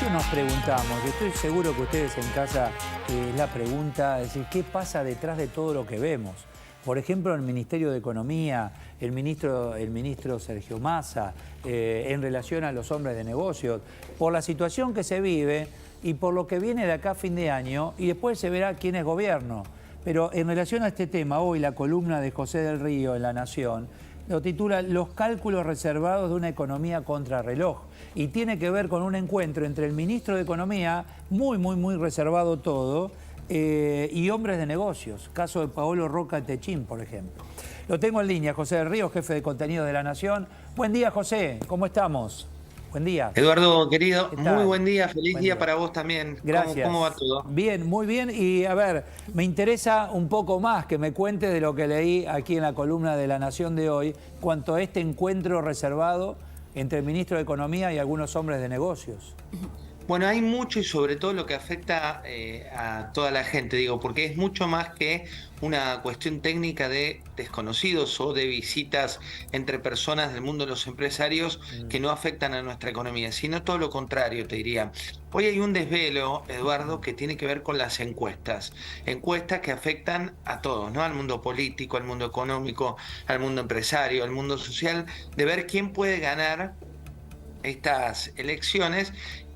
veces nos preguntamos, y estoy seguro que ustedes en casa es la pregunta, es decir, ¿qué pasa detrás de todo lo que vemos? Por ejemplo, en el Ministerio de Economía, el ministro Sergio Massa, en relación a los hombres de negocios, por la situación que se vive y por lo que viene de acá a fin de año, y después se verá quién es gobierno. Pero en relación a este tema, hoy la columna de José del Río en La Nación lo titula Los cálculos reservados de una economía contrarreloj, y tiene que ver con un encuentro entre el ministro de Economía, muy reservado todo, y hombres de negocios, caso de Paolo Roca Techín, por ejemplo. Lo tengo en línea, José del Río, jefe de contenido de La Nación. Buen día, José, ¿cómo estamos? Buen día. Eduardo, querido, ¿Qué muy tal? buen día, feliz Buen día día. para vos también. Gracias. ¿Cómo va todo? Bien, muy bien. Y a ver, me interesa un poco más que me cuentes de lo que leí aquí en la columna de La Nación de hoy, cuanto a este encuentro reservado entre el ministro de Economía y algunos hombres de negocios. Bueno, hay mucho y sobre todo lo que afecta a toda la gente, digo, porque es mucho más que una cuestión técnica de desconocidos o de visitas entre personas del mundo de los empresarios que no afectan a nuestra economía, sino todo lo contrario, te diría. Hoy hay un desvelo, Eduardo, que tiene que ver con las encuestas que afectan a todos, ¿no? Al mundo político, al mundo económico, al mundo empresario, al mundo social, de ver quién puede ganar estas elecciones,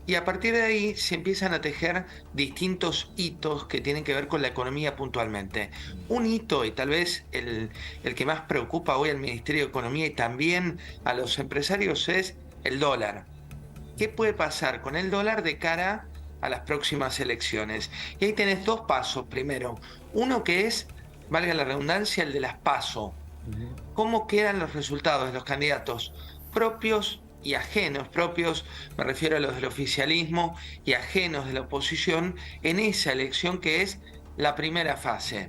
y a partir de ahí se empiezan a tejer distintos hitos que tienen que ver con la economía puntualmente. Un hito, y tal vez el que más preocupa hoy al Ministerio de Economía y también a los empresarios, es el dólar. ¿Qué puede pasar con el dólar de cara a las próximas elecciones? Y ahí tenés dos pasos. Primero, uno que es, valga la redundancia, el de las PASO. ¿Cómo quedan los resultados de los candidatos propios y ajenos? Propios, me refiero a los del oficialismo, y ajenos de la oposición, en esa elección que es la primera fase.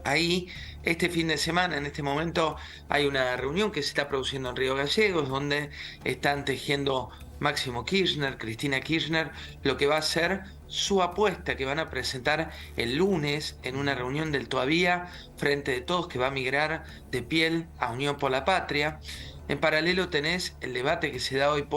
Ahí, este fin de semana, en este momento, hay una reunión que se está produciendo en Río Gallegos, donde están tejiendo Máximo Kirchner, Cristina Kirchner, lo que va a ser su apuesta que van a presentar el lunes en una reunión del Todavía Frente de Todos, que va a migrar de piel a Unión por la Patria. En paralelo tenés el debate que se da hoy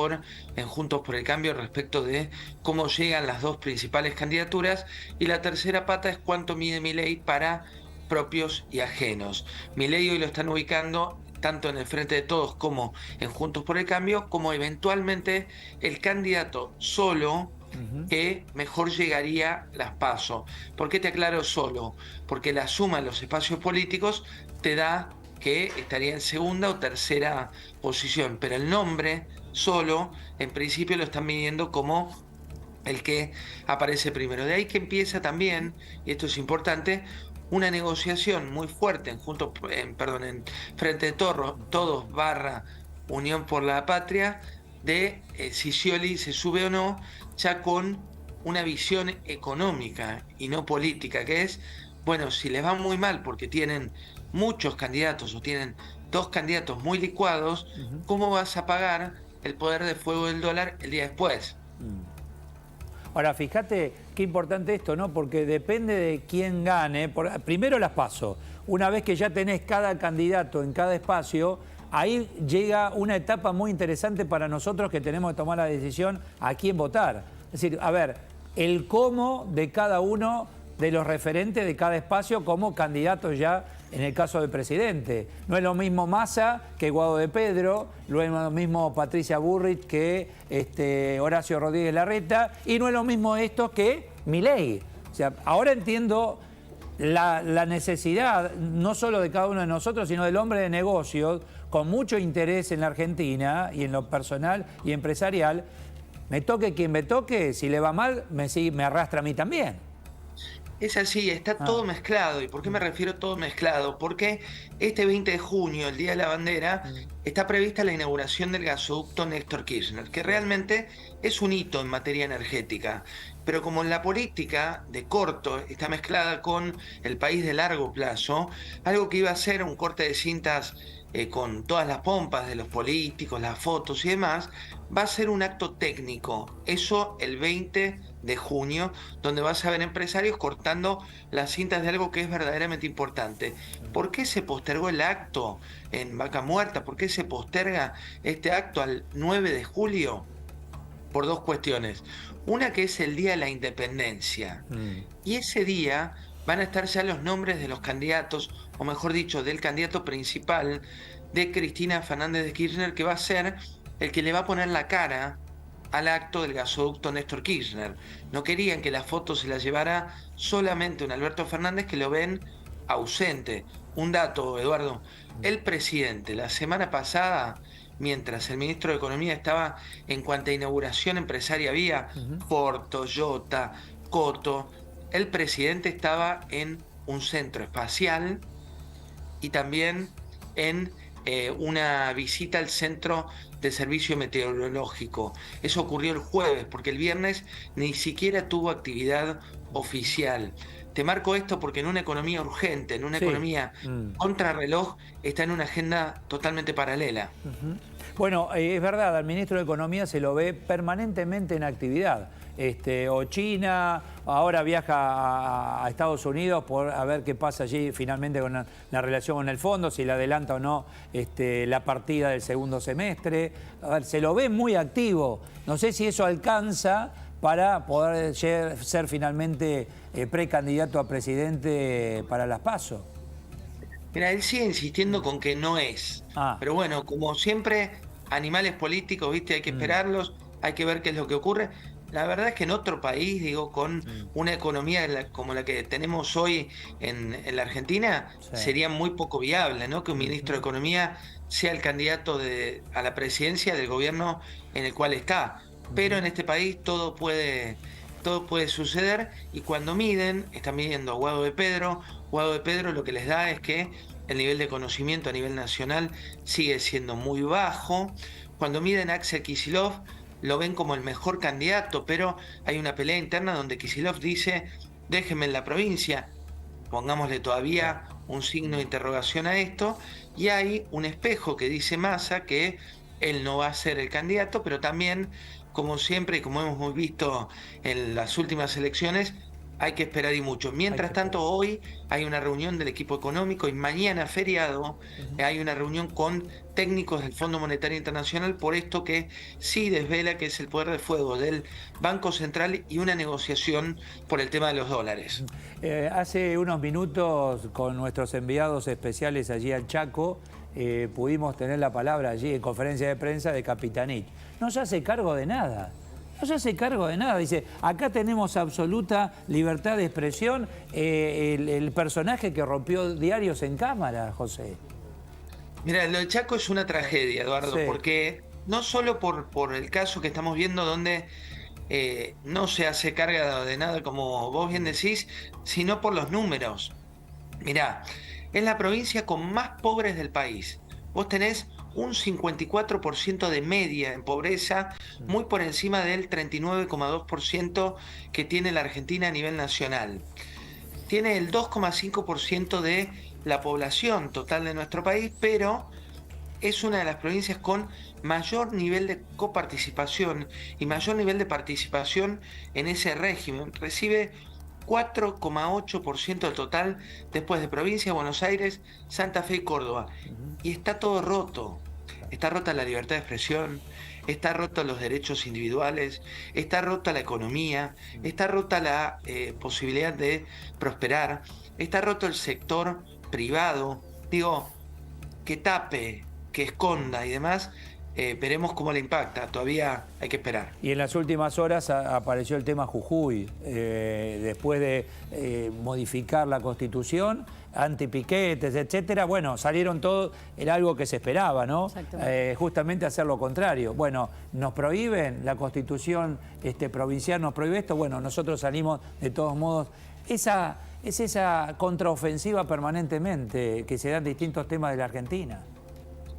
en Juntos por el Cambio respecto de cómo llegan las dos principales candidaturas, y la tercera pata es cuánto mide Milei para propios y ajenos. Milei hoy lo están ubicando tanto en el Frente de Todos como en Juntos por el Cambio, como eventualmente el candidato solo que mejor llegaría las PASO. ¿Por qué te aclaro solo? Porque la suma de los espacios políticos te da que estaría en segunda o tercera posición, pero el nombre solo, en principio lo están midiendo como el que aparece primero. De ahí que empieza también, y esto es importante, una negociación muy fuerte en Frente de Todos barra Unión por la Patria, de si Scioli se sube o no, ya con una visión económica y no política, que es, bueno, si les va muy mal porque tienen muchos candidatos o tienen dos candidatos muy licuados, ¿cómo vas a pagar el poder de fuego del dólar el día después? Ahora, fíjate qué importante esto, ¿no? Porque depende de quién gane. Primero las PASO. Una vez que ya tenés cada candidato en cada espacio, ahí llega una etapa muy interesante para nosotros, que tenemos que tomar la decisión a quién votar. Es decir, a ver, el cómo de cada uno de los referentes de cada espacio como candidatos ya en el caso del presidente. No es lo mismo Massa que Guado de Pedro, no es lo mismo Patricia Bullrich que Horacio Rodríguez Larreta, y no es lo mismo esto que Milei. O sea, ahora entiendo la necesidad, no solo de cada uno de nosotros, sino del hombre de negocios, con mucho interés en la Argentina y en lo personal y empresarial. Me toque quien me toque, si le va mal, me arrastra a mí también. Es así, está todo mezclado. ¿Y por qué me refiero a todo mezclado? Porque este 20 de junio, el Día de la Bandera, está prevista la inauguración del gasoducto Néstor Kirchner, que realmente es un hito en materia energética. Pero como la política de corto está mezclada con el país de largo plazo, algo que iba a ser un corte de cintas con todas las pompas de los políticos, las fotos y demás, va a ser un acto técnico. Eso el 20 de junio, donde vas a ver empresarios cortando las cintas de algo que es verdaderamente importante. ¿Por qué se postergó el acto en Vaca Muerta? ¿Por qué se posterga este acto al 9 de julio? por dos cuestiones. Una que es el Día de la Independencia. Y ese día van a estar ya los nombres de los candidatos, o mejor dicho, del candidato principal de Cristina Fernández de Kirchner, que va a ser el que le va a poner la cara al acto del gasoducto Néstor Kirchner. No querían que la foto se la llevara solamente un Alberto Fernández, que lo ven ausente. Un dato, Eduardo, el presidente la semana pasada, mientras el ministro de Economía estaba en cuanta inauguración empresaria había, Ford, Toyota, Coto, el presidente estaba en un centro espacial y también en una visita al centro de servicio meteorológico. Eso ocurrió el jueves, porque el viernes ni siquiera tuvo actividad oficial. Te marco esto porque en una economía urgente, en una Sí. economía contrarreloj, está en una agenda totalmente paralela. Bueno, es verdad, al ministro de Economía se lo ve permanentemente en actividad. O China, ahora viaja a Estados Unidos a ver qué pasa allí finalmente con la relación con el fondo, si le adelanta o no la partida del segundo semestre. A ver, se lo ve muy activo. No sé si eso alcanza para poder ser finalmente precandidato a presidente para las PASO. Mira, él sigue insistiendo con que no es. Pero bueno, como siempre, animales políticos, ¿viste? Hay que esperarlos, hay que ver qué es lo que ocurre. La verdad es que en otro país, digo, con una economía como la que tenemos hoy en la Argentina, sería muy poco viable, ¿no? Que un ministro de Economía sea el candidato a la presidencia del gobierno en el cual está. Pero en este país todo puede suceder, y cuando están midiendo a Guado de Pedro. Guado de Pedro lo que les da es que el nivel de conocimiento a nivel nacional sigue siendo muy bajo. Cuando miden a Axel Kicillof, lo ven como el mejor candidato, pero hay una pelea interna donde Kicillof dice: déjenme en la provincia, pongámosle todavía un signo de interrogación a esto, y hay un espejo que dice Massa que él no va a ser el candidato, pero también, como siempre y como hemos visto en las últimas elecciones, hay que esperar y mucho. Mientras tanto, hoy hay una reunión del equipo económico y mañana, feriado, hay una reunión con técnicos del Fondo Monetario Internacional por esto que sí desvela que es el poder de fuego del Banco Central y una negociación por el tema de los dólares. Hace unos minutos, con nuestros enviados especiales allí al Chaco, pudimos tener la palabra allí en conferencia de prensa de Capitanich. No se hace cargo de nada. No se hace cargo de nada. Dice, acá tenemos absoluta libertad de expresión. El personaje que rompió diarios en cámara, José. Mira, lo de Chaco es una tragedia, Eduardo, porque no solo por el caso que estamos viendo donde no se hace carga de nada, como vos bien decís, sino por los números. Mirá, es la provincia con más pobres del país. Vos tenés un 54% de media en pobreza, muy por encima del 39,2% que tiene la Argentina a nivel nacional. Tiene el 2,5% de la población total de nuestro país, pero es una de las provincias con mayor nivel de coparticipación y mayor nivel de participación en ese régimen. Recibe 4,8% del total después de provincia, Buenos Aires, Santa Fe y Córdoba. Y está todo roto. Está rota la libertad de expresión, está rota los derechos individuales, está rota la economía, está rota la posibilidad de prosperar, está roto el sector privado. Digo, que tape, que esconda y demás, veremos cómo le impacta. Todavía hay que esperar. Y en las últimas horas apareció el tema Jujuy, después de modificar la Constitución, antipiquetes, etcétera. Bueno, salieron todos, era algo que se esperaba, ¿no? Justamente hacer lo contrario. Bueno, nos prohíben, la Constitución provincial nos prohíbe esto, bueno, nosotros salimos de todos modos. Es esa contraofensiva permanentemente que se da en distintos temas de la Argentina.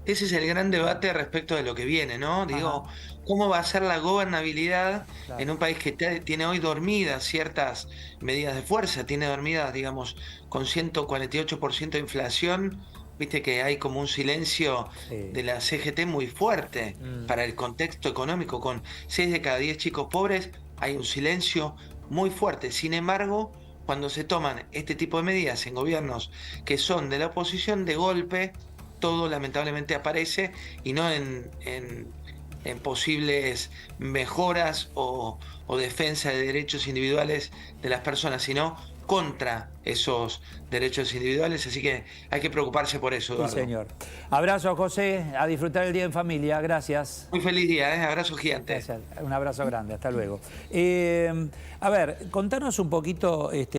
Ese es el gran debate respecto de lo que viene, ¿no? Digo, ¿cómo va a ser la gobernabilidad en un país que tiene hoy dormidas ciertas medidas de fuerza? Tiene dormidas, digamos, con 148% de inflación. Viste que hay como un silencio de la CGT muy fuerte para el contexto económico. Con 6 de cada 10 chicos pobres hay un silencio muy fuerte. Sin embargo, cuando se toman este tipo de medidas en gobiernos que son de la oposición, de golpe todo lamentablemente aparece, y no en en posibles mejoras o defensa de derechos individuales de las personas, sino contra esos derechos individuales. Así que hay que preocuparse por eso, Sí, Eduardo. señor. Abrazo, José. A disfrutar el día en familia. Gracias. Muy feliz día, ¿eh? Abrazo gigante. Gracias. Un abrazo grande. Hasta luego. A ver, contanos un poquito...